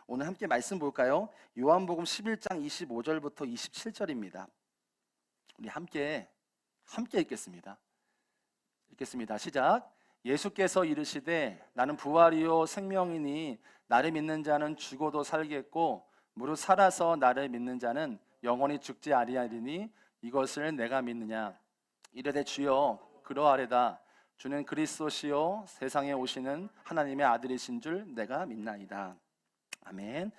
오늘 함께 말씀 볼까요? 요한복음 11장 25절부터 27절입니다. 우리 함께 읽겠습니다. 시작. 예수께서 이르시되 나는 부활이요 생명이니 나를 믿는 자는 죽어도 살겠고 무릇 살아서 나를 믿는 자는 영원히 죽지 아니하리니 이것을 내가 믿느냐. 이르되 주여 그러하리다. 주는 그리스도시요 세상에 오시는 하나님의 아들이신 줄 내가 믿나이다. 아멘.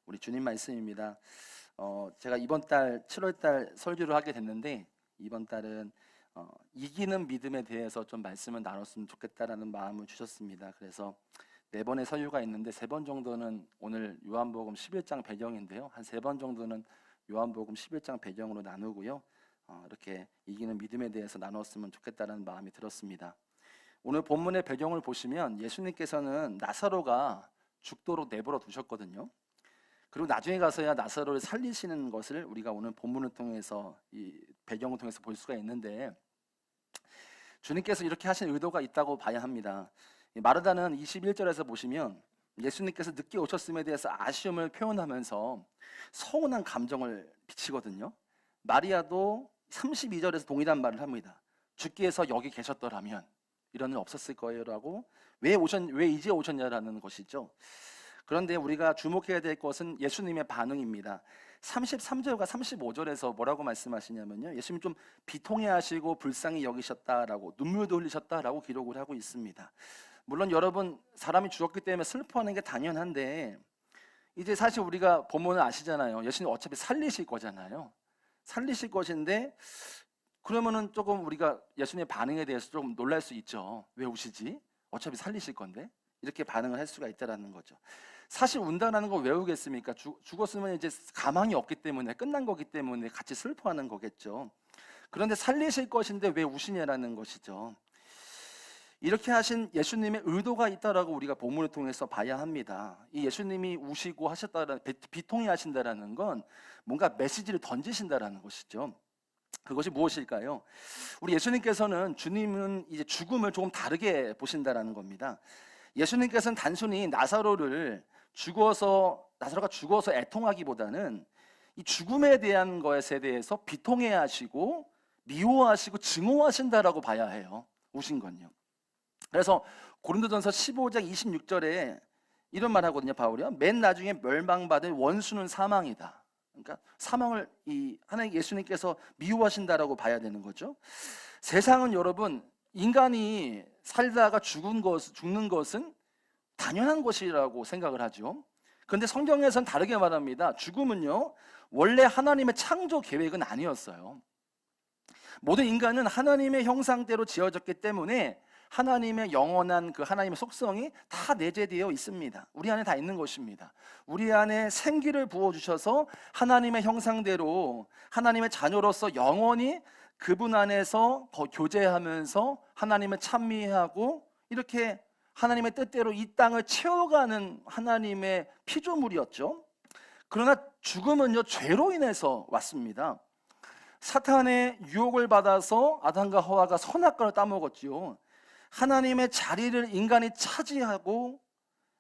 우리 주님 말씀입니다. 제가 이번 달 7월 달 설교를 하게 됐는데 이번 달은 이기는 믿음에 대해서 좀 말씀을 나눴으면 좋겠다라는 마음을 주셨습니다. 그래서 4번의 설교가 있는데 3번 정도는 오늘 요한복음 11장 배경인데요. 한 3번 정도는 요한복음 11장 배경으로 나누고요. 이렇게 이기는 믿음에 대해서 나눴으면 좋겠다는 마음이 들었습니다. 오늘 본문의 배경을 보시면 예수님께서는 나사로가 죽도록 내버려 두셨거든요. 그리고 나중에 가서야 나사로를 살리시는 것을 우리가 오늘 본문을 통해서 이 배경을 통해서 볼 수가 있는데 주님께서 이렇게 하신 의도가 있다고 봐야 합니다. 마르다는 21절에서 보시면 예수님께서 늦게 오셨음에 대해서 아쉬움을 표현하면서 서운한 감정을 비치거든요. 마리아도 32절에서 동일한 말을 합니다. 주께서 여기 계셨더라면 이런 일 없었을 거예요라고. 왜 이제 오셨냐라는 것이죠. 그런데 우리가 주목해야 될 것은 예수님의 반응입니다. 33절과 35절에서 뭐라고 말씀하시냐면요, 예수님 좀 비통해하시고 불쌍히 여기셨다라고, 눈물도 흘리셨다라고 기록을 하고 있습니다. 물론 여러분, 사람이 죽었기 때문에 슬퍼하는 게 당연한데 이제 사실 우리가 본문을 아시잖아요. 예수님 어차피 살리실 거잖아요. 살리실 것인데 그러면은 조금 우리가 예수님의 반응에 대해서 조금 놀랄 수 있죠. 왜 우시지? 어차피 살리실 건데. 이렇게 반응을 할 수가 있다는 거죠. 사실 운다라는 걸 왜 우겠습니까? 죽었으면 이제 가망이 없기 때문에, 끝난 거기 때문에 같이 슬퍼하는 거겠죠. 그런데 살리실 것인데 왜 우시냐라는 것이죠. 이렇게 하신 예수님의 의도가 있다라고 우리가 본문을 통해서 봐야 합니다. 이 예수님이 우시고 하셨다라는, 비통해 하신다라는 건 뭔가 메시지를 던지신다라는 것이죠. 그것이 무엇일까요? 우리 예수님께서는, 주님은 이제 죽음을 조금 다르게 보신다라는 겁니다. 예수님께서는 단순히 나사로가 죽어서 애통하기보다는 이 죽음에 대한 것에 대해서 비통해 하시고 미워하시고 증오하신다라고 봐야 해요. 우신 건요. 그래서 고린도전서 15장 26절에 이런 말 하거든요, 바울이요. 맨 나중에 멸망받을 원수는 사망이다. 그러니까 사망을 하나님 예수님께서 미워하신다라고 봐야 되는 거죠. 세상은 여러분, 인간이 살다가 죽는 것은 당연한 것이라고 생각을 하죠. 그런데 성경에서는 다르게 말합니다. 죽음은요, 원래 하나님의 창조 계획은 아니었어요. 모든 인간은 하나님의 형상대로 지어졌기 때문에 하나님의 영원한 그 하나님의 속성이 다 내재되어 있습니다. 우리 안에 다 있는 것입니다. 우리 안에 생기를 부어주셔서 하나님의 형상대로 하나님의 자녀로서 영원히 그분 안에서 교제하면서 하나님을 찬미하고 이렇게 하나님의 뜻대로 이 땅을 채워가는 하나님의 피조물이었죠. 그러나 죽음은요, 죄로 인해서 왔습니다. 사탄의 유혹을 받아서 아담과 하와가 선악과를 따먹었지요. 하나님의 자리를 인간이 차지하고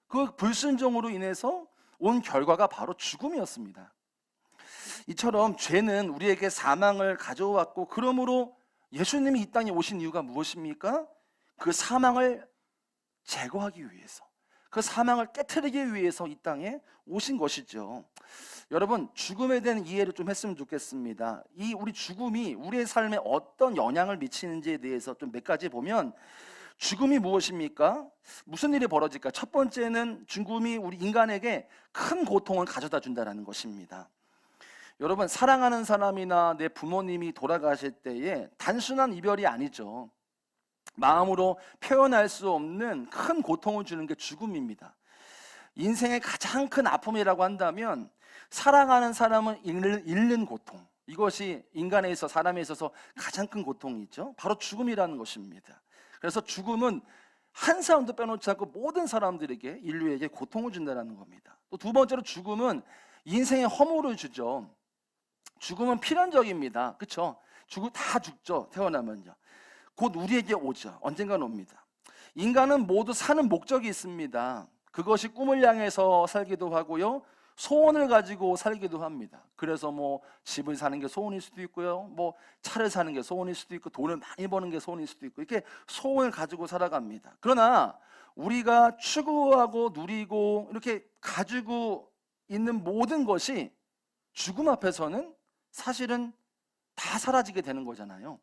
그 불순종으로 인해서 온 결과가 바로 죽음이었습니다. 이처럼 죄는 우리에게 사망을 가져왔고, 그러므로 예수님이 이 땅에 오신 이유가 무엇입니까? 그 사망을 제거하기 위해서, 그 사망을 깨트리기 위해서 이 땅에 오신 것이죠. 여러분, 죽음에 대한 이해를 좀 했으면 좋겠습니다. 이 우리 죽음이 우리의 삶에 어떤 영향을 미치는지에 대해서 좀 몇 가지 보면, 죽음이 무엇입니까? 무슨 일이 벌어질까? 첫 번째는 죽음이 우리 인간에게 큰 고통을 가져다 준다는 것입니다. 여러분, 사랑하는 사람이나 내 부모님이 돌아가실 때에 단순한 이별이 아니죠. 마음으로 표현할 수 없는 큰 고통을 주는 게 죽음입니다. 인생의 가장 큰 아픔이라고 한다면 사랑하는 사람을 잃는 고통, 이것이 인간에 있어, 사람에 있어서 가장 큰 고통이죠. 바로 죽음이라는 것입니다. 그래서 죽음은 한 사람도 빼놓지 않고 모든 사람들에게, 인류에게 고통을 준다는 겁니다. 또 두 번째로 죽음은 인생의 허물을 주죠. 죽음은 필연적입니다. 그렇죠? 다 죽죠. 태어나면요. 곧 우리에게 오죠. 언젠가는 옵니다. 인간은 모두 사는 목적이 있습니다. 그것이 꿈을 향해서 살기도 하고요. 소원을 가지고 살기도 합니다. 그래서 뭐 집을 사는 게 소원일 수도 있고요. 뭐 차를 사는 게 소원일 수도 있고 돈을 많이 버는 게 소원일 수도 있고 이렇게 소원을 가지고 살아갑니다. 그러나 우리가 추구하고 누리고 이렇게 가지고 있는 모든 것이 죽음 앞에서는 사실은 다 사라지게 되는 거잖아요.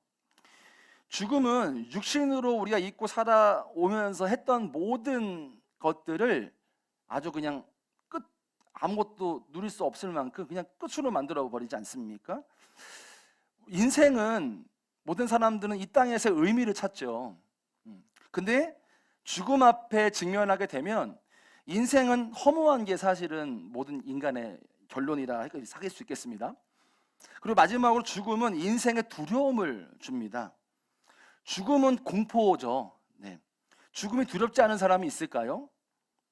죽음은 육신으로 우리가 잊고 살아오면서 했던 모든 것들을 아주 그냥 아무것도 누릴 수 없을 만큼 그냥 끝으로 만들어 버리지 않습니까? 인생은 모든 사람들은 이 땅에서 의미를 찾죠. 근데 죽음 앞에 직면하게 되면 인생은 허무한 게 사실은 모든 인간의 결론이라 사귈 수 있겠습니다. 그리고 마지막으로 죽음은 인생의 두려움을 줍니다. 죽음은 공포죠. 네. 죽음이 두렵지 않은 사람이 있을까요?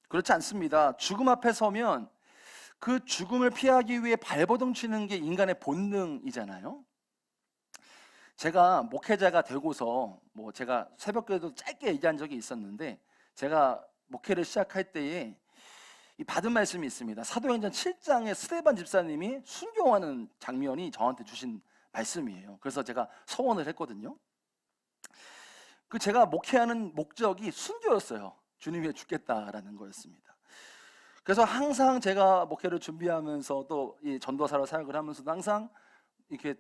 그렇지 않습니다. 죽음 앞에 서면 그 죽음을 피하기 위해 발버둥 치는 게 인간의 본능이잖아요. 제가 목회자가 되고서 뭐 제가 새벽기도도 짧게 얘기한 적이 있었는데, 제가 목회를 시작할 때에 이 받은 말씀이 있습니다. 사도행전 7장에 스데반 집사님이 순교하는 장면이 저한테 주신 말씀이에요. 그래서 제가 서원을 했거든요. 그 제가 목회하는 목적이 순교였어요. 주님 위해 죽겠다라는 거였습니다. 그래서 항상 제가 목회를 준비하면서 또 이 전도사로 사역을 하면서도 항상 이렇게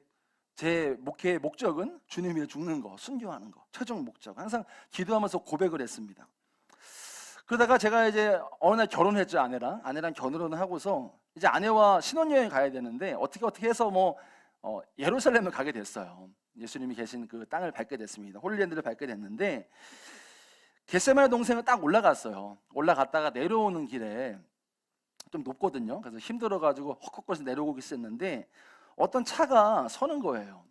제 목회의 목적은 주님 위해 죽는 거, 순교하는 거, 최종 목적. 항상 기도하면서 고백을 했습니다. 그러다가 제가 이제 어느 날 결혼했죠. 아내랑 결혼을 하고서 이제 아내와 신혼여행 가야 되는데 어떻게 해서 뭐 예루살렘을 가게 됐어요. 예수님이 계신 그 땅을 밟게 됐습니다. 홀리랜드를 밟게 됐는데 겟세마네 동생은 딱 올라갔어요. 올라갔다가 내려오는 길에 좀 높거든요. 그래서 힘들어가지고 헉헉거리면서 내려오고 있었는데 어떤 차가 서는 거예요.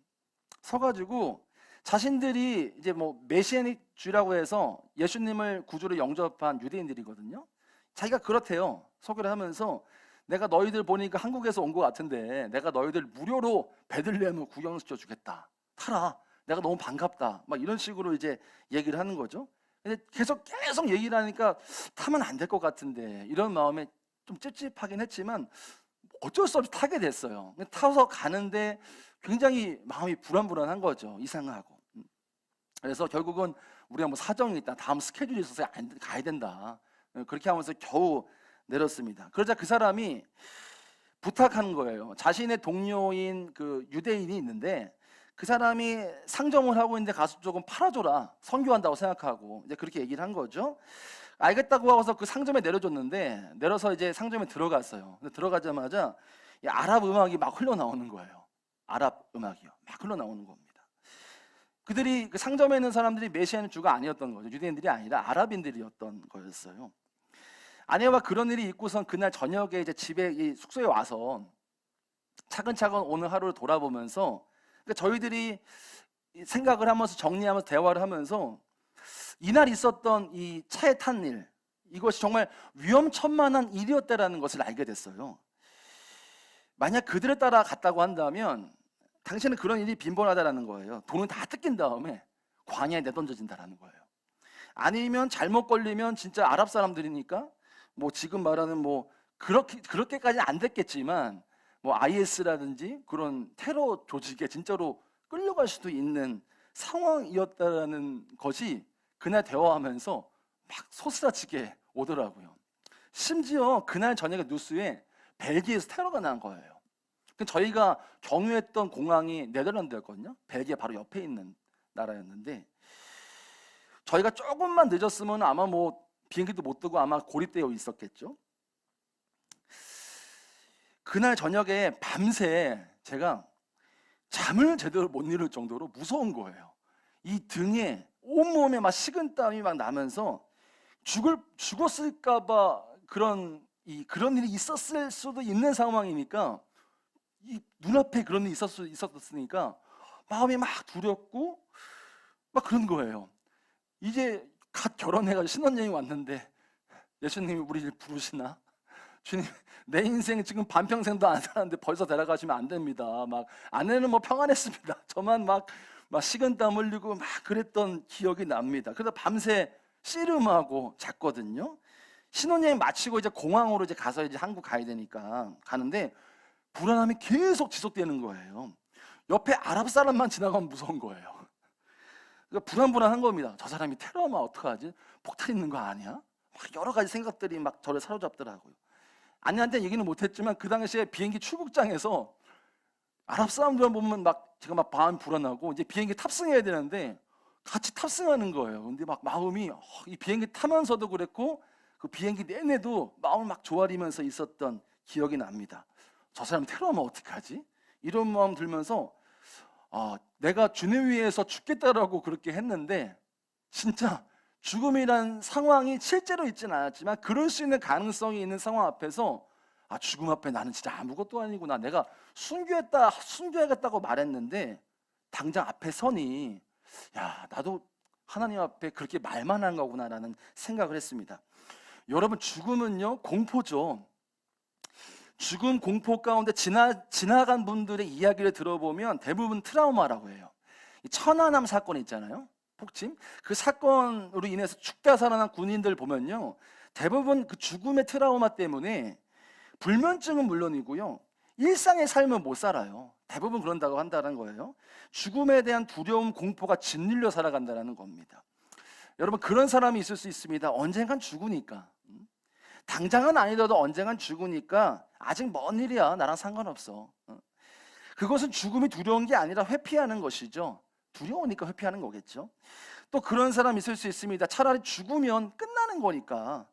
서가지고 자신들이 이제 뭐 메시아닉주라고 해서 예수님을 구주로 영접한 유대인들이거든요. 자기가 그렇대요. 소개를 하면서 내가 너희들 보니까 한국에서 온 것 같은데 내가 너희들 무료로 베들레헴을 구경시켜 주겠다. 타라. 내가 너무 반갑다. 막 이런 식으로 이제 얘기를 하는 거죠. 근데 계속 얘기를 하니까 타면 안 될 것 같은데 이런 마음에 좀 찝찝하긴 했지만 어쩔 수 없이 타게 됐어요. 타서 가는데 굉장히 마음이 불안한 거죠. 이상하고. 그래서 결국은 우리가 뭐 사정이 있다, 다음 스케줄이 있어서 가야 된다, 그렇게 하면서 겨우 내렸습니다. 그러자 그 사람이 부탁하는 거예요. 자신의 동료인 그 유대인이 있는데 그 사람이 상점을 하고 있는데 가서 조금 팔아줘라, 선교한다고 생각하고 이제 그렇게 얘기를 한 거죠. 알겠다고 하고서 그 상점에 내려줬는데 내려서 이제 상점에 들어갔어요. 근데 들어가자마자 이 아랍 음악이 막 흘러나오는 거예요. 아랍 음악이요. 막 흘러나오는 겁니다. 그들이 그 상점에 있는 사람들이 메시아는 주가 아니었던 거죠. 유대인들이 아니라 아랍인들이었던 거였어요. 아내와 그런 일이 있고선 그날 저녁에 이제 집에 이 숙소에 와서 차근차근 오늘 하루를 돌아보면서 그러니까 저희들이 생각을 하면서 정리하면서 대화를 하면서 이날 있었던 이 차에 탄 일, 이것이 정말 위험천만한 일이었다라는 것을 알게 됐어요. 만약 그들을 따라 갔다고 한다면 당신은 그런 일이 빈번하다라는 거예요. 돈은 다 뜯긴 다음에 광야에 내던져진다라는 거예요. 아니면 잘못 걸리면 진짜 아랍 사람들이니까 뭐 지금 말하는 뭐 그렇게까지는 안 됐겠지만 뭐 IS라든지 그런 테러 조직에 진짜로 끌려갈 수도 있는 상황이었다라는 것이 그날 대화하면서 막 소스라치게 오더라고요. 심지어 그날 저녁에 뉴스에 벨기에에서 테러가 난 거예요. 저희가 경유했던 공항이 네덜란드였거든요. 벨기에 바로 옆에 있는 나라였는데 저희가 조금만 늦었으면 아마 뭐 비행기도 못 뜨고 아마 고립되어 있었겠죠. 그날 저녁에 밤새 제가 잠을 제대로 못 이룰 정도로 무서운 거예요. 이 등에 온몸에 막 식은땀이 막 나면서 죽었을까봐 그런 일이 있었을 수도 있는 상황이니까 이 눈앞에 그런 일이 있었으니까 마음이 막 두렵고 막 그런 거예요. 이제 갓 결혼해가지고 신혼여행 왔는데 예수님이 우리를 부르시나? 주님, 내 인생 지금 반평생도 안 살았는데 벌써 데려가시면 안 됩니다. 막 아내는 뭐 평안했습니다. 저만 막 식은땀 흘리고 막 그랬던 기억이 납니다. 그래서 밤새 씨름하고 잤거든요. 신혼여행 마치고 이제 공항으로 이제 가서 이제 한국 가야 되니까 가는데 불안함이 계속 지속되는 거예요. 옆에 아랍 사람만 지나가면 무서운 거예요. 그러니까 불안한 겁니다. 저 사람이 테러하면 어떡하지? 폭탄 있는 거 아니야? 막 여러 가지 생각들이 막 저를 사로잡더라고요. 아내한테 얘기는 못했지만 그 당시에 비행기 출국장에서 아랍 사람들만 보면 막 제가 막 마음이 불안하고 이제 비행기 탑승해야 되는데 같이 탑승하는 거예요. 근데 막 마음이 이 비행기 타면서도 그랬고 그 비행기 내내도 마음을 막 조아리면서 있었던 기억이 납니다. 저 사람 테러하면 어떡하지? 이런 마음 들면서 내가 주님 위해서 죽겠다라고 그렇게 했는데 진짜 죽음이란 상황이 실제로 있지는 않았지만 그럴 수 있는 가능성이 있는 상황 앞에서 죽음 앞에 나는 진짜 아무것도 아니구나. 내가 순교하겠다고 말했는데 당장 앞에 서니 나도 하나님 앞에 그렇게 말만 한 거구나라는 생각을 했습니다. 여러분, 죽음은요 공포죠. 죽음 공포 가운데 지나간 분들의 이야기를 들어보면 대부분 트라우마라고 해요. 이 천안함 사건 있잖아요. 폭침. 그 사건으로 인해서 죽다 살아난 군인들 보면요, 대부분 그 죽음의 트라우마 때문에 불면증은 물론이고요, 일상의 삶은 못 살아요. 대부분 그런다고 한다는 거예요. 죽음에 대한 두려움, 공포가 짓눌려 살아간다는 겁니다. 여러분, 그런 사람이 있을 수 있습니다. 언젠간 죽으니까. 당장은 아니더라도 언젠간 죽으니까 아직 먼 일이야, 나랑 상관없어. 그것은 죽음이 두려운 게 아니라 회피하는 것이죠. 두려우니까 회피하는 거겠죠. 또 그런 사람 있을 수 있습니다. 차라리 죽으면 끝나는 거니까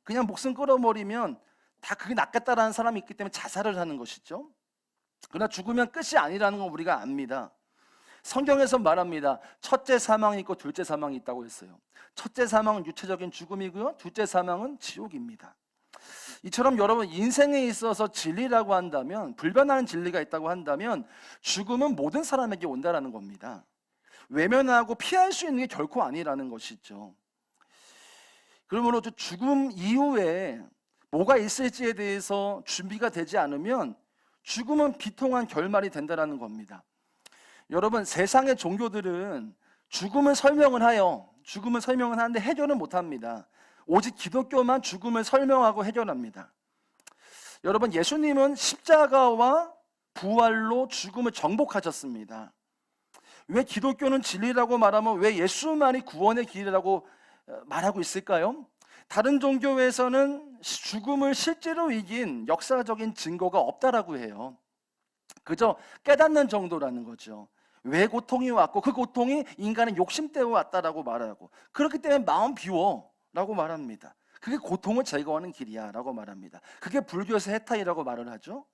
그냥 목숨 끊어버리면 다 그게 낫겠다라는 사람이 있기 때문에 자살을 하는 것이죠. 그러나 죽으면 끝이 아니라는 건 우리가 압니다. 성경에서 말합니다. 첫째 사망이 있고 둘째 사망이 있다고 했어요. 첫째 사망은 육체적인 죽음이고요, 둘째 사망은 지옥입니다. 이처럼 여러분, 인생에 있어서 진리라고 한다면, 불변하는 진리가 있다고 한다면 죽음은 모든 사람에게 온다라는 겁니다. 외면하고 피할 수 있는 게 결코 아니라는 것이죠. 그러므로 죽음 이후에 뭐가 있을지에 대해서 준비가 되지 않으면 죽음은 비통한 결말이 된다는 겁니다. 여러분, 세상의 종교들은 죽음을 설명을 하는데 해결은 못합니다. 오직 기독교만 죽음을 설명하고 해결합니다. 여러분, 예수님은 십자가와 부활로 죽음을 정복하셨습니다. 왜 기독교는 진리라고 말하면 왜 예수만이 구원의 길이라고 말하고 있을까요? 다른 종교에서는 죽음을 실제로 이긴 역사적인 증거가 없다라고 해요. 그저 깨닫는 정도라는 거죠. 왜 고통이 왔고 그 고통이 인간의 욕심 때문에 왔다라고 말하고, 그렇기 때문에 마음 비워 라고 말합니다. 그게 고통을 제거하는 길이야 라고 말합니다. 그게 불교에서 해탈이라고 말을 하죠.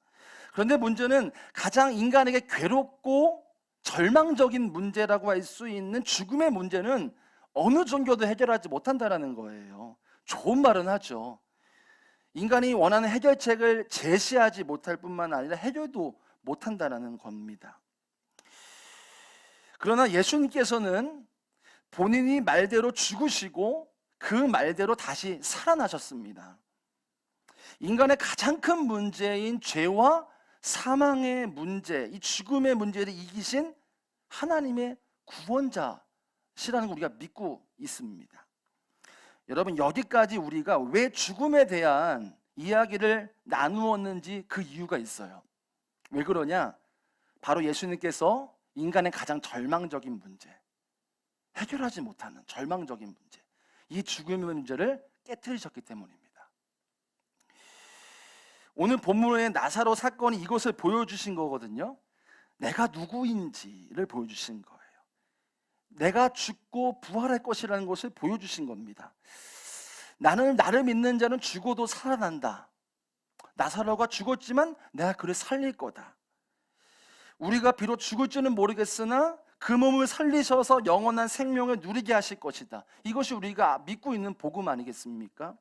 그런데 문제는 가장 인간에게 괴롭고 절망적인 문제라고 할 수 있는 죽음의 문제는 어느 종교도 해결하지 못한다는 거예요. 좋은 말은 하죠. 인간이 원하는 해결책을 제시하지 못할 뿐만 아니라 해결도 못한다는 겁니다. 그러나 예수님께서는 본인이 말대로 죽으시고 그 말대로 다시 살아나셨습니다. 인간의 가장 큰 문제인 죄와 사망의 문제, 이 죽음의 문제를 이기신 하나님의 구원자시라는 걸 우리가 믿고 있습니다. 여러분, 여기까지 우리가 왜 죽음에 대한 이야기를 나누었는지 그 이유가 있어요. 왜 그러냐? 바로 예수님께서 인간의 가장 절망적인 문제, 해결하지 못하는 절망적인 문제, 이 죽음의 문제를 깨트리셨기 때문입니다. 오늘 본문의 나사로 사건이 이것을 보여주신 거거든요. 내가 누구인지를 보여주신 거예요. 내가 죽고 부활할 것이라는 것을 보여주신 겁니다. 나를 믿는 자는 죽어도 살아난다. 나사로가 죽었지만 내가 그를 살릴 거다. 우리가 비록 죽을지는 모르겠으나 그 몸을 살리셔서 영원한 생명을 누리게 하실 것이다. 이것이 우리가 믿고 있는 복음 아니겠습니까?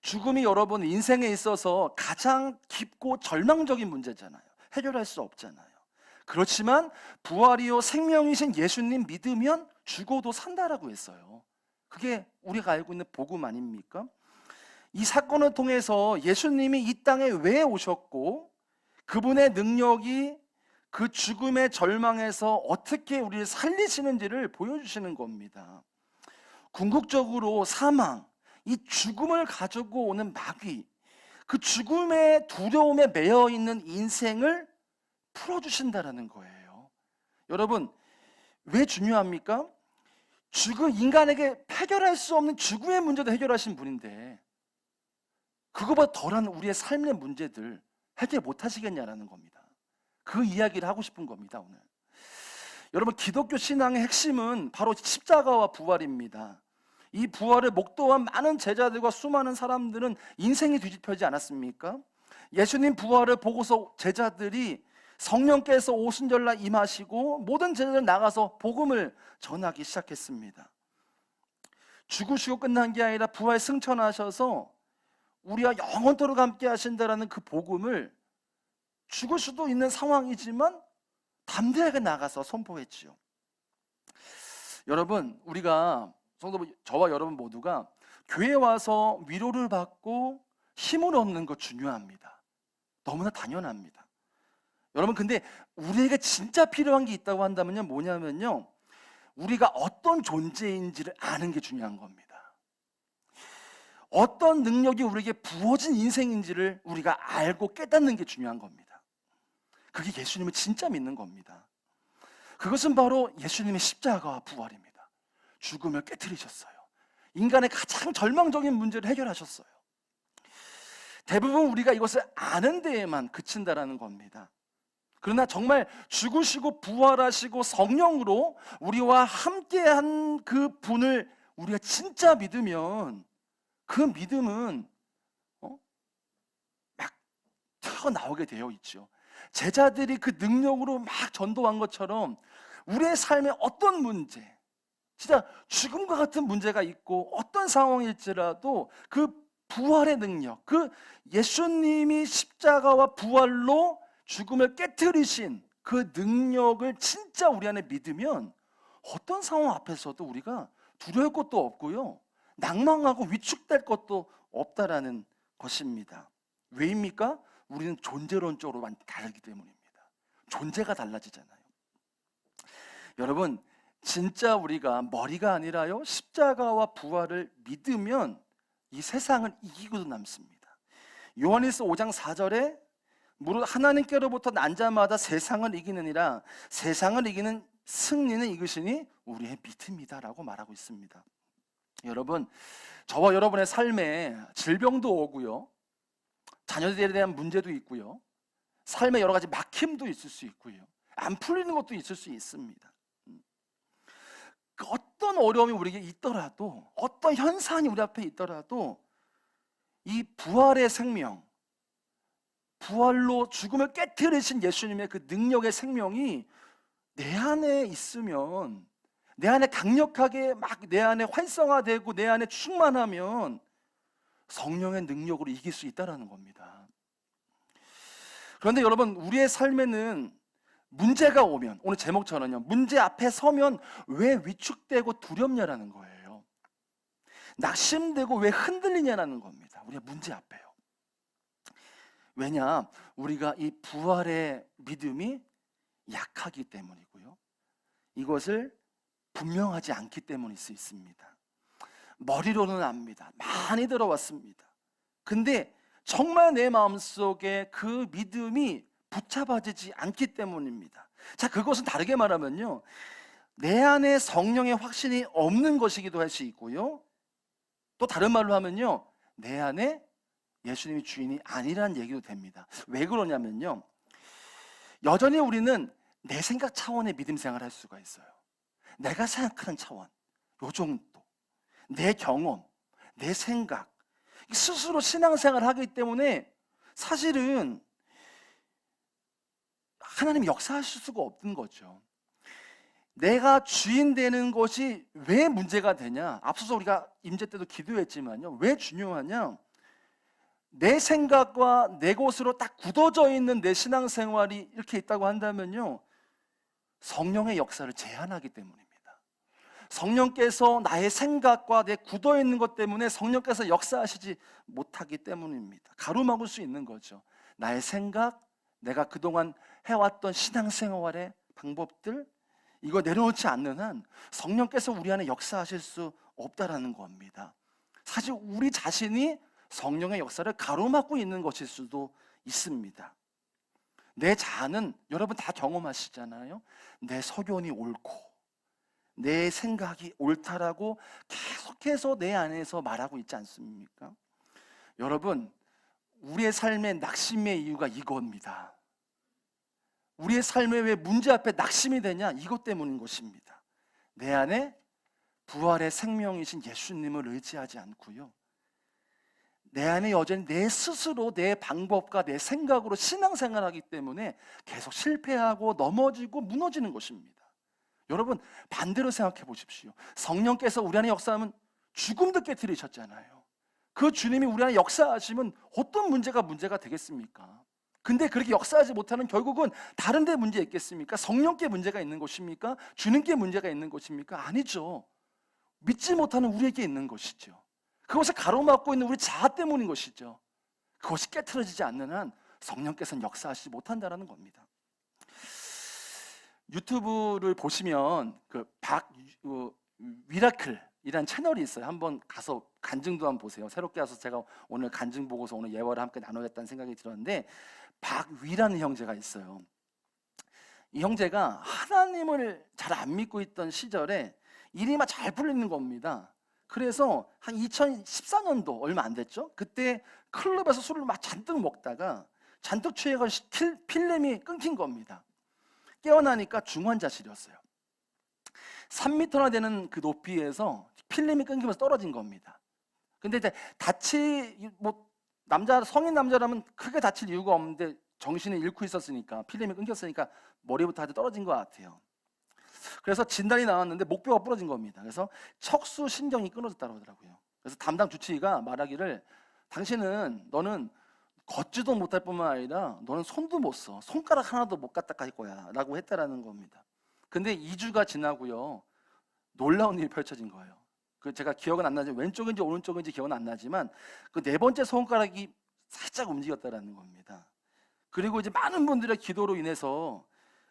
죽음이 여러분 인생에 있어서 가장 깊고 절망적인 문제잖아요. 해결할 수 없잖아요. 그렇지만 부활이요 생명이신 예수님 믿으면 죽어도 산다라고 했어요. 그게 우리가 알고 있는 복음 아닙니까? 이 사건을 통해서 예수님이 이 땅에 왜 오셨고 그분의 능력이 그 죽음의 절망에서 어떻게 우리를 살리시는지를 보여주시는 겁니다. 궁극적으로 사망, 이 죽음을 가지고 오는 마귀, 그 죽음의 두려움에 매여 있는 인생을 풀어주신다라는 거예요. 여러분, 왜 중요합니까? 인간에게 해결할 수 없는 죽음의 문제도 해결하신 분인데 그거보다 덜한 우리의 삶의 문제들 해결 못 하시겠냐라는 겁니다. 그 이야기를 하고 싶은 겁니다, 오늘. 여러분, 기독교 신앙의 핵심은 바로 십자가와 부활입니다. 이 부활을 목도한 많은 제자들과 수많은 사람들은 인생이 뒤집혀지지 않았습니까? 예수님 부활을 보고서 제자들이 성령께서 오순절날 임하시고 모든 제자들 나가서 복음을 전하기 시작했습니다. 죽으시고 끝난 게 아니라 부활 승천하셔서 우리와 영원토록 함께 하신다라는 그 복음을 죽을 수도 있는 상황이지만 담대하게 나가서 선포했지요. 여러분, 우리가 저와 여러분 모두가 교회에 와서 위로를 받고 힘을 얻는 것 중요합니다. 너무나 당연합니다. 여러분, 근데 우리에게 진짜 필요한 게 있다고 한다면요, 뭐냐면요, 우리가 어떤 존재인지를 아는 게 중요한 겁니다. 어떤 능력이 우리에게 부어진 인생인지를 우리가 알고 깨닫는 게 중요한 겁니다. 그게 예수님을 진짜 믿는 겁니다. 그것은 바로 예수님의 십자가와 부활입니다. 죽음을 깨트리셨어요. 인간의 가장 절망적인 문제를 해결하셨어요. 대부분 우리가 이것을 아는 데에만 그친다라는 겁니다. 그러나 정말 죽으시고 부활하시고 성령으로 우리와 함께한 그 분을 우리가 진짜 믿으면 그 믿음은 막 튀어나오게 되어 있죠. 제자들이 그 능력으로 막 전도한 것처럼 우리의 삶에 어떤 문제, 진짜 죽음과 같은 문제가 있고 어떤 상황일지라도 그 부활의 능력, 그 예수님이 십자가와 부활로 죽음을 깨트리신 그 능력을 진짜 우리 안에 믿으면 어떤 상황 앞에서도 우리가 두려울 것도 없고요, 낭망하고 위축될 것도 없다라는 것입니다. 왜입니까? 우리는 존재론적으로 다르기 때문입니다. 존재가 달라지잖아요. 여러분, 진짜 우리가 머리가 아니라요, 십자가와 부활을 믿으면 이 세상을 이기고도 남습니다. 요한일서 5장 4절에 무릇 하나님께로부터 난 자마다 세상을 이기느니라, 세상을 이기는 승리는 이것이니 우리의 믿음이다라고 말하고 있습니다. 여러분, 저와 여러분의 삶에 질병도 오고요, 자녀들에 대한 문제도 있고요, 삶에 여러 가지 막힘도 있을 수 있고요, 안 풀리는 것도 있을 수 있습니다. 어떤 어려움이 우리에게 있더라도, 어떤 현상이 우리 앞에 있더라도 이 부활의 생명, 부활로 죽음을 깨트리신 예수님의 그 능력의 생명이 내 안에 있으면, 내 안에 강력하게 막 내 안에 활성화되고 내 안에 충만하면 성령의 능력으로 이길 수 있다는 겁니다. 그런데 여러분, 우리의 삶에는 문제가 오면, 오늘 제목처럼요, 문제 앞에 서면 왜 위축되고 두렵냐라는 거예요. 낙심되고 왜 흔들리냐라는 겁니다. 우리가 문제 앞에요. 왜냐? 우리가 이 부활의 믿음이 약하기 때문이고요, 이것을 분명하지 않기 때문일 수 있습니다. 머리로는 압니다. 많이 들어왔습니다. 근데 정말 내 마음속에 그 믿음이 붙잡아지지 않기 때문입니다. 자, 그것은 다르게 말하면요, 내 안에 성령의 확신이 없는 것이기도 할 수 있고요, 또 다른 말로 하면요, 내 안에 예수님이 주인이 아니라는 얘기도 됩니다. 왜 그러냐면요, 여전히 우리는 내 생각 차원의 믿음 생활을 할 수가 있어요. 내가 생각하는 차원, 요 정도, 내 경험, 내 생각, 스스로 신앙생활을 하기 때문에 사실은 하나님이 역사하실 수가 없는 거죠. 내가 주인 되는 것이 왜 문제가 되냐? 앞서서 우리가 임재 때도 기도했지만요, 왜 중요하냐? 내 생각과 내 곳으로 딱 굳어져 있는 내 신앙생활이 이렇게 있다고 한다면요, 성령의 역사를 제한하기 때문입니다. 성령께서 나의 생각과 내 굳어있는 것 때문에 성령께서 역사하시지 못하기 때문입니다. 가로막을 수 있는 거죠. 나의 생각, 내가 그동안 해왔던 신앙생활의 방법들, 이거 내려놓지 않는 한 성령께서 우리 안에 역사하실 수 없다라는 겁니다. 사실 우리 자신이 성령의 역사를 가로막고 있는 것일 수도 있습니다. 내 자아는 여러분 다 경험하시잖아요. 내 소견이 옳고 내 생각이 옳다라고 계속해서 내 안에서 말하고 있지 않습니까? 여러분, 우리의 삶의 낙심의 이유가 이겁니다. 우리의 삶에 왜 문제 앞에 낙심이 되냐? 이것 때문인 것입니다. 내 안에 부활의 생명이신 예수님을 의지하지 않고요, 내 안에 여전히 내 스스로 내 방법과 내 생각으로 신앙생활하기 때문에 계속 실패하고 넘어지고 무너지는 것입니다. 여러분, 반대로 생각해 보십시오. 성령께서 우리 안에 역사하면 죽음도 깨트리셨잖아요. 그 주님이 우리 안에 역사하시면 어떤 문제가 되겠습니까? 근데 그렇게 역사하지 못하는 결국은 다른 데 문제 있겠습니까? 성령께 문제가 있는 것입니까? 주님께 문제가 있는 것입니까? 아니죠. 믿지 못하는 우리에게 있는 것이죠. 그것을 가로막고 있는 우리 자아 때문인 것이죠. 그것이 깨트려지지 않는 한 성령께서는 역사하시지 못한다는 겁니다. 유튜브를 보시면 위라클이라는 채널이 있어요. 한번 가서 간증도 한번 보세요. 새롭게 와서 제가 오늘 간증 보고서 오늘 예화를 함께 나누겠다는 생각이 들었는데, 박위라는 형제가 있어요. 이 형제가 하나님을 잘 안 믿고 있던 시절에 일이 막 잘 풀리는 겁니다. 그래서 한 2014년도 얼마 안 됐죠? 그때 클럽에서 술을 막 잔뜩 먹다가 잔뜩 취해가지고 필름이 끊긴 겁니다. 깨어나니까 중환자실이었어요. 3m나 되는 그 높이에서 필름이 끊기면서 떨어진 겁니다. 근데 이제 성인 남자라면 크게 다칠 이유가 없는데 정신을 잃고 있었으니까, 필름이 끊겼으니까 머리부터 아주 떨어진 것 같아요. 그래서 진단이 나왔는데 목뼈가 부러진 겁니다. 그래서 척수 신경이 끊어졌다고 하더라고요. 그래서 담당 주치의가 말하기를, 너는 걷지도 못할 뿐만 아니라 너는 손도 못 써. 손가락 하나도 못 갖다 갈 거야 라고 했다라는 겁니다. 근데 2주가 지나고요, 놀라운 일이 펼쳐진 거예요. 제가 기억은 안 나지만, 왼쪽인지 오른쪽인지 기억은 안 나지만 그 4번째 손가락이 살짝 움직였다라는 겁니다. 그리고 이제 많은 분들의 기도로 인해서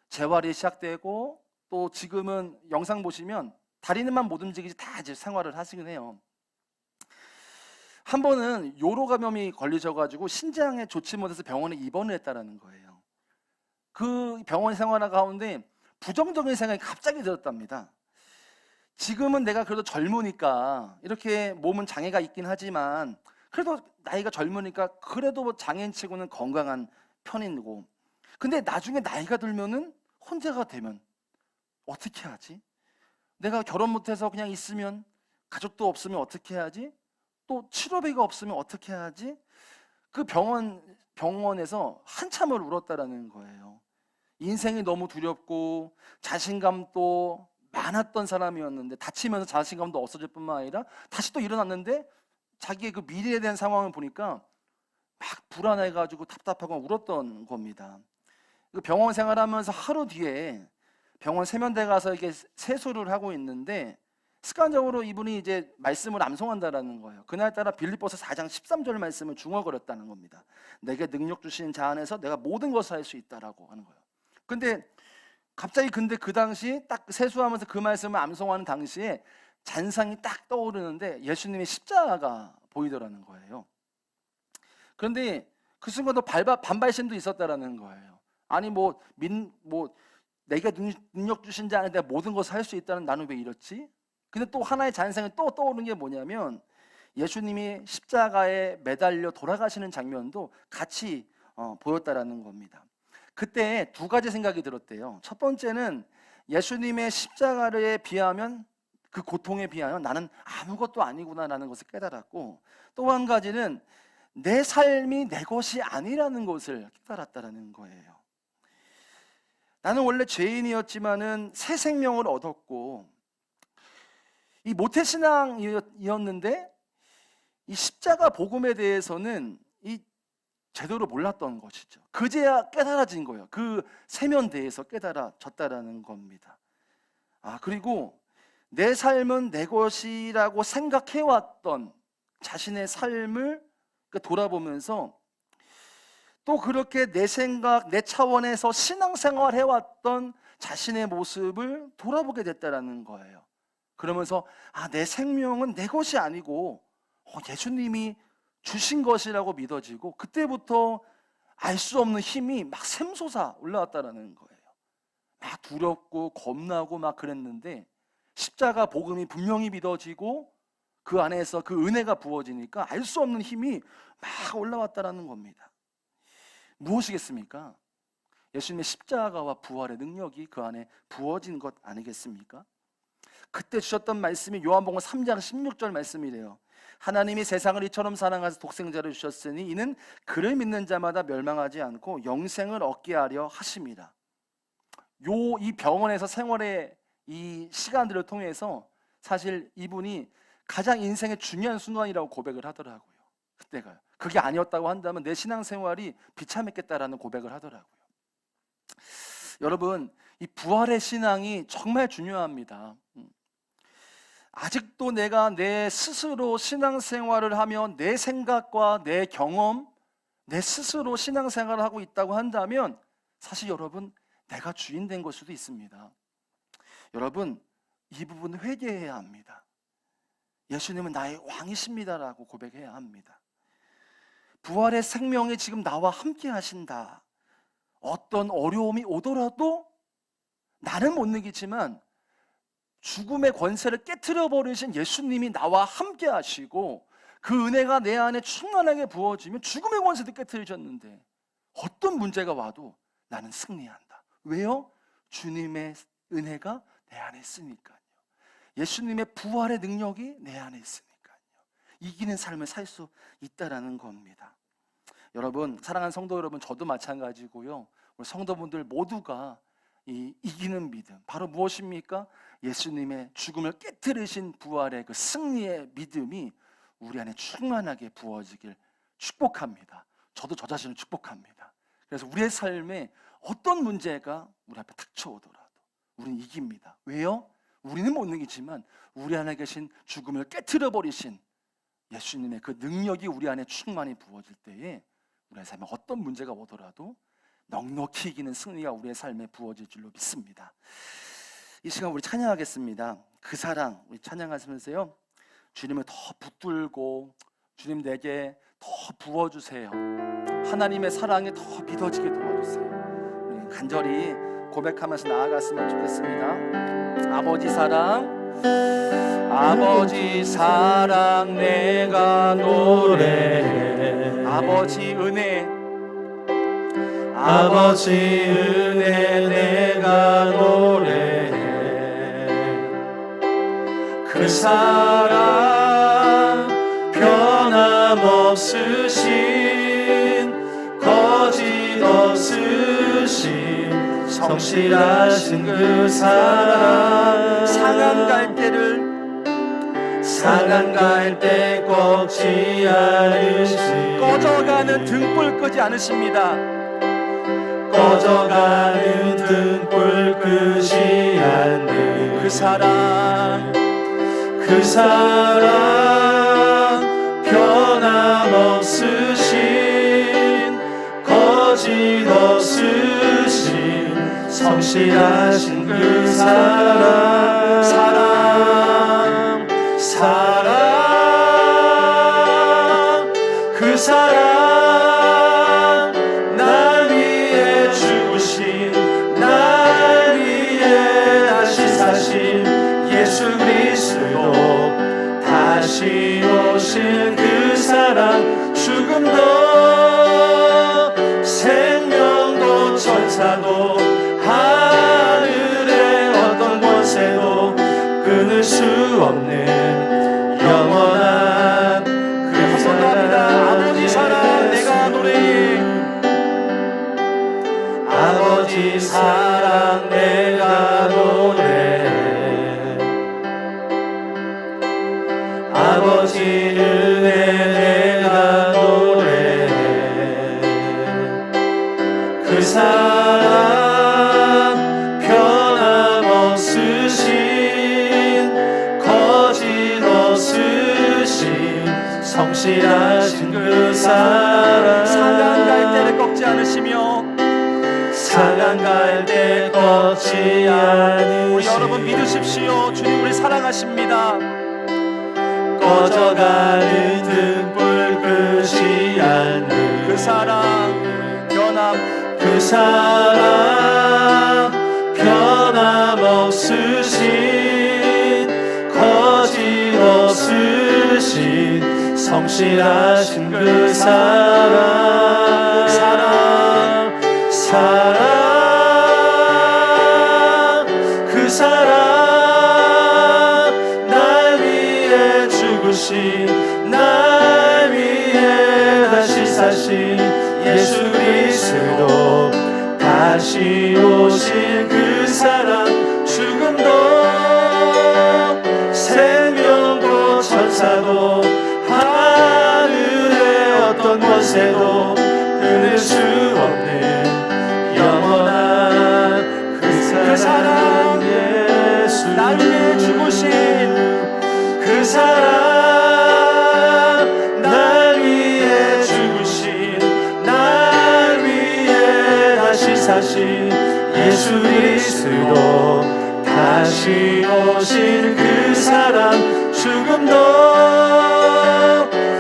재활이 시작되고, 또 지금은 영상 보시면 다리는만 못 움직이지 다 이제 생활을 하시긴 해요. 한 번은 요로 감염이 걸리셔가지고 신장에 좋지 못해서 병원에 입원을 했다라는 거예요. 그 병원 생활 가운데 부정적인 생각이 갑자기 들었답니다. 지금은 내가 그래도 젊으니까, 이렇게 몸은 장애가 있긴 하지만 그래도 나이가 젊으니까 그래도 장애인치고는 건강한 편이고, 근데 나중에 나이가 들면은 혼자가 되면 어떻게 하지? 내가 결혼 못해서 그냥 있으면, 가족도 없으면 어떻게 하지? 또 치료비가 없으면 어떻게 하지? 그 병원에서 한참을 울었다라는 거예요. 인생이 너무 두렵고 자신감도 많았던 사람이었는데, 다치면서 자신감도 없어질 뿐만 아니라 다시 또 일어났는데 자기의 그 미래에 대한 상황을 보니까 막 불안해가지고 답답하고 울었던 겁니다. 그 병원 생활하면서 하루 뒤에 병원 세면대 가서 이게 세수를 하고 있는데 습관적으로 이분이 이제 말씀을 암송한다라는 거예요. 그날따라 빌립보서 4장 13절 말씀을 중얼거렸다는 겁니다. 내게 능력 주신 자 안에서 내가 모든 것을 할 수 있다라고 하는 거예요. 근데 그 당시 딱 세수하면서 그 말씀을 암송하는 당시에 잔상이 딱 떠오르는데 예수님의 십자가가 보이더라는 거예요. 그런데 그 순간도 반발심도 있었다라는 거예요. 아니 내가 능력 주신 자 안에 내가 모든 것을 할 수 있다는, 나는 왜 이렇지? 근데 또 하나의 잔상이 또 떠오르는 게 뭐냐면, 예수님이 십자가에 매달려 돌아가시는 장면도 같이 보였다라는 겁니다. 그때 2가지 생각이 들었대요. 첫 번째는 예수님의 십자가에 비하면, 그 고통에 비하면 나는 아무것도 아니구나라는 것을 깨달았고, 또 한 가지는 내 삶이 내 것이 아니라는 것을 깨달았다라는 거예요. 나는 원래 죄인이었지만은 새 생명을 얻었고, 이 모태신앙이었는데 이 십자가 복음에 대해서는 제대로 몰랐던 것이죠. 그제야 깨달아진 거예요. 그 세면대에서 깨달아졌다라는 겁니다. 그리고 내 삶은 내 것이라고 생각해왔던 자신의 삶을 돌아보면서, 또 그렇게 내 생각, 내 차원에서 신앙생활 해왔던 자신의 모습을 돌아보게 됐다라는 거예요. 그러면서 내 생명은 내 것이 아니고 예수님이 주신 것이라고 믿어지고 그때부터 알 수 없는 힘이 막 샘솟아 올라왔다라는 거예요. 막 두렵고 겁나고 막 그랬는데 십자가 복음이 분명히 믿어지고 그 안에서 그 은혜가 부어지니까 알 수 없는 힘이 막 올라왔다라는 겁니다. 무엇이겠습니까? 예수님의 십자가와 부활의 능력이 그 안에 부어진 것 아니겠습니까? 그때 주셨던 말씀이 요한복음 3장 16절 말씀이래요. 하나님이 세상을 이처럼 사랑하사 독생자를 주셨으니 이는 그를 믿는 자마다 멸망하지 않고 영생을 얻게 하려 하심이라. 이 병원에서 생활의 이 시간들을 통해서 사실 이분이 가장 인생의 중요한 순간이라고 고백을 하더라고요. 그때가 그게 아니었다고 한다면 내 신앙생활이 비참했겠다라는 고백을 하더라고요. 여러분, 이 부활의 신앙이 정말 중요합니다. 아직도 내가 내 스스로 신앙생활을 하며 내 생각과 내 경험, 내 스스로 신앙생활을 하고 있다고 한다면 사실 여러분, 내가 주인 된 걸 수도 있습니다. 여러분, 이 부분 회개해야 합니다. 예수님은 나의 왕이십니다라고 고백해야 합니다. 부활의 생명이 지금 나와 함께 하신다. 어떤 어려움이 오더라도 나는 못 이기지만 죽음의 권세를 깨트려 버리신 예수님이 나와 함께 하시고 그 은혜가 내 안에 충만하게 부어지면 죽음의 권세도 깨트리셨는데 어떤 문제가 와도 나는 승리한다. 왜요? 주님의 은혜가 내 안에 있으니까요. 예수님의 부활의 능력이 내 안에 있으니까요. 이기는 삶을 살 수 있다라는 겁니다. 여러분, 사랑하는 성도 여러분, 저도 마찬가지고요. 우리 성도분들 모두가 이 이기는 믿음, 바로 무엇입니까? 예수님의 죽음을 깨트리신 부활의 그 승리의 믿음이 우리 안에 충만하게 부어지길 축복합니다. 저도 저 자신을 축복합니다. 그래서 우리의 삶에 어떤 문제가 우리 앞에 닥쳐오더라도 우리는 이깁니다. 왜요? 우리는 못 이기지만 우리 안에 계신 죽음을 깨트려 버리신 예수님의 그 능력이 우리 안에 충만히 부어질 때에 우리의 삶에 어떤 문제가 오더라도 넉넉히 이기는 승리가 우리의 삶에 부어질 줄로 믿습니다. 이 시간 우리 찬양하겠습니다. 그 사랑, 우리 찬양하시면서요, 주님을 더 붙들고 주님 내게 더 부어주세요. 하나님의 사랑에 더 믿어지게 도와주세요. 우리 간절히 고백하면서 나아갔으면 좋겠습니다. 아버지 사랑, 아버지 사랑 내가 노래해. 아버지 은혜, 아버지 은혜 내가 노래해. 그 사랑 변함없으신 거짓 없으신 성실하신 그 사랑. 상한 갈 때 꺾지 않으시. 꺼져가는 등불 끄지 않으십니다. 꺼져가는 등불 끄지 않는 그 사랑, 그 사랑 변함없으신 거짓 없으신 성실하신 그 사랑. 사랑 그 사랑 날 위해 죽으신, 날 위해 다시 사신 예수 그리스도, 다시 오실 그 사랑. 죽음도 생명도 천사도 하늘의 어떤 권세도 끊을 수 없는 영원한 그 사랑. 아버지 사랑 내가 노래해. 아버지 사랑 내가 노래해. 아버지 은혜 내가 노래해. 그 사랑 변함없으신 거짓 없으신 성실하신 그 사랑. 상한 갈 때를 꺾지 않으시며, 상한 갈 때 꺾지 않으시며. 우리 여러분 믿으십시오. 주님 우리 사랑하십니다. 꺼져가는 등불 끄지 않는 그 사랑 변함없으신 거짓없으신 성실하신 그 사랑 그 사랑 날 위해 죽으신 날 위해 다시 사신 예수 그리스도 다시 오실 그 사랑 죽음도 생명도 천사도 하늘의 어떤 권세도 끊을 수 없는 영원한 그 사랑 예수 날 위해 죽으신 그 사랑 날 위해 죽으신 날 위해 다시 사신 예수 그리스도 다시 오신 그 사랑 죽음도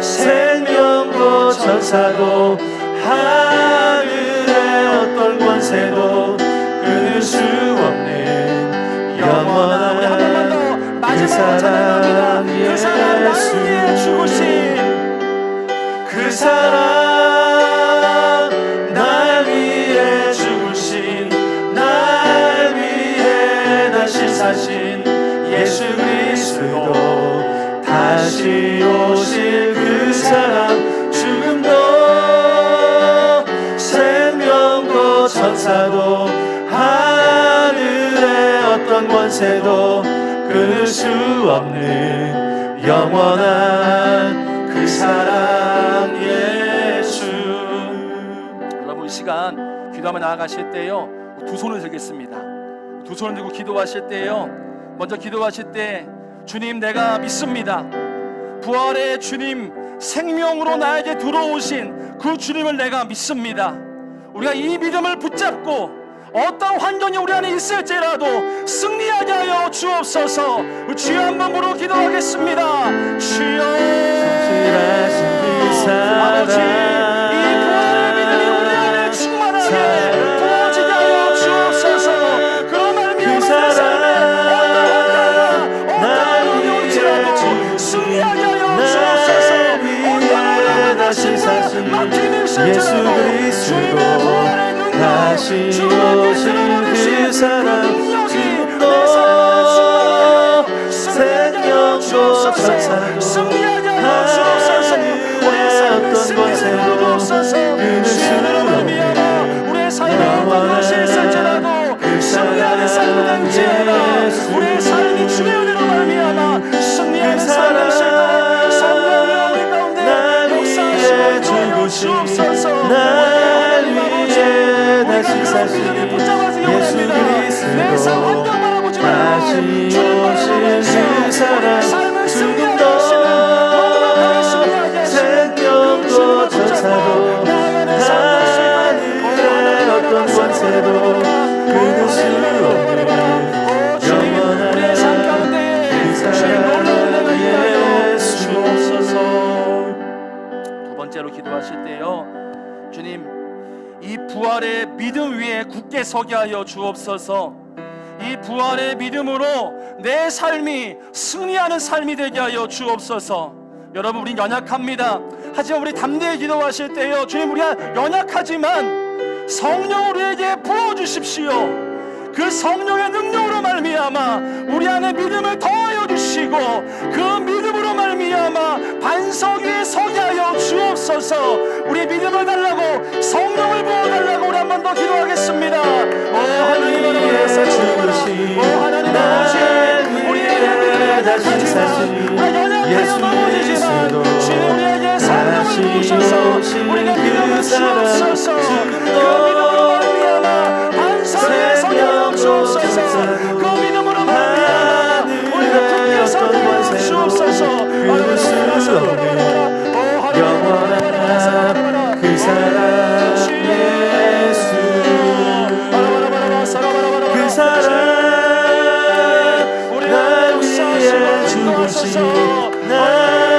생명도 천사도 하늘의 어떤 권세도 끊을 수 없는 영원한 우리 한 번만 더 마지막으로 찬양합니다. 그 사랑 날 위해 죽으신 그 사랑 날 위해 죽으신 날 위해 다시 사신 예수 그리스도 다시 오실 그 사랑 죽음도 생명도 천사도 하늘의 어떤 권세도 끊을 수 없는 영원한 그 사랑 예수. 여러분, 이 시간 기도하며 나아가실 때요, 두 손을 들겠습니다. 두 손을 들고 기도하실 때요, 먼저 기도하실 때 주님, 내가 믿습니다. 부활의 주님, 생명으로 나에게 들어오신 그 주님을 내가 믿습니다. 우리가 이 믿음을 붙잡고 어떤 환경이 우리 안에 있을지라도 승리하게 하여 주옵소서. 주여 한번 부르고 기도하겠습니다. 주여, 아버지, 이 부활의 믿음이 우리 안에 충만하게 부어지게 하여 주옵소서. 그런 말미암아 내 삶에 어떤 환경과 어떤 어려움이 올지라도 승리하게 하여 주옵소서. 어떤 어려움을 하신다 막힘이 있을지라도 주님의 부활의 다시 오신 그 사랑 지금도 생명도 천사도 하늘의 어떤 권세도 끊을 수 없는 우리의 삶에 어떤 것이 있을지라도 승리하는 삶이 될지어다. 우리의 삶이 주의 은혜로 말미암아 승리하는 삶이 될지어다. 성령이 우리 가운데 역사하시고 주옵소서. 다시 사신 예수 그리스도 다시 오신 그 사랑 죽음도 생명도 천사도 하늘의 어떤 권세도 끊을 수 없는 영원한 그 사랑 예수. 두 번째로 기도하실 때요, 주님, 이 부활의 믿음 위에 굳게 서게 하여 주옵소서. 이 부활의 믿음으로 내 삶이 승리하는 삶이 되게 하여 주옵소서. 여러분, 우린 연약합니다. 하지만 우리 담대히 기도하실 때요, 주님, 우리가 연약하지만 성령 우리에게 부어주십시오. 그 성령의 능력으로 말미암아 우리 안에 믿음을 더하여 주시고 그 믿음으로 말미암아 반석 위에 서게 하여 주옵소서. 우리 믿음을 달라고 성령을 부어달라고 우리 한 번 더 기도하겠습니다. 하나님 하나님 아버지, 우리에게 믿음을 약하지만 연약하여 넘어지지만 주님 우리에게 성령을 부으셔서 우리가 믿음을 주옵소서. 그 믿음으로 말미암아 반석 위에 서게 하여 주옵소서. 그 믿음으로 말미암아 우리가 굳게 서게 하여 주옵소서. 영원한 그 사랑 예수. 그 사랑 날 위해 죽으신 날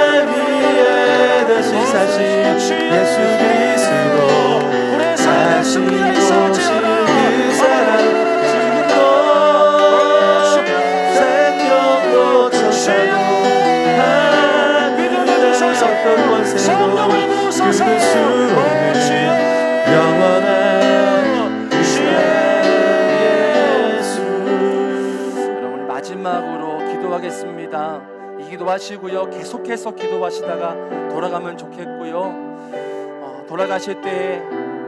기도하시고요. 계속해서 기도하시다가 돌아가면 좋겠고요. 돌아가실 때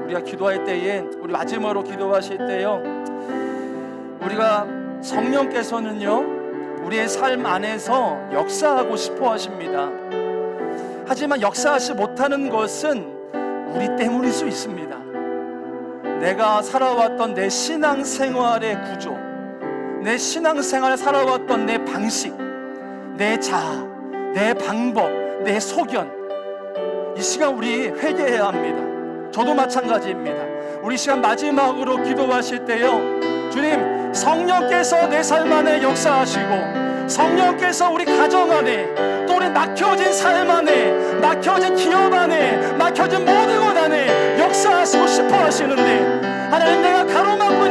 우리가 기도할 때에 우리 마지막으로 기도하실 때요, 우리가 성령께서는요 우리의 삶 안에서 역사하고 싶어 하십니다. 하지만 역사하지 못하는 것은 우리 때문일 수 있습니다. 내가 살아왔던 내 신앙생활의 구조, 내 신앙생활을 살아왔던 내 방식, 내 자아, 내 방법, 내 소견, 이 시간 우리 회개해야 합니다. 저도 마찬가지입니다. 우리 시간 마지막으로 기도하실 때요, 주님, 성령께서 내 삶 안에 역사하시고 성령께서 우리 가정 안에, 또 우리 막혀진 삶 안에, 막혀진 기업 안에, 막혀진 모든 것 안에 역사하시고 싶어 하시는데, 하나님, 내가 가로막고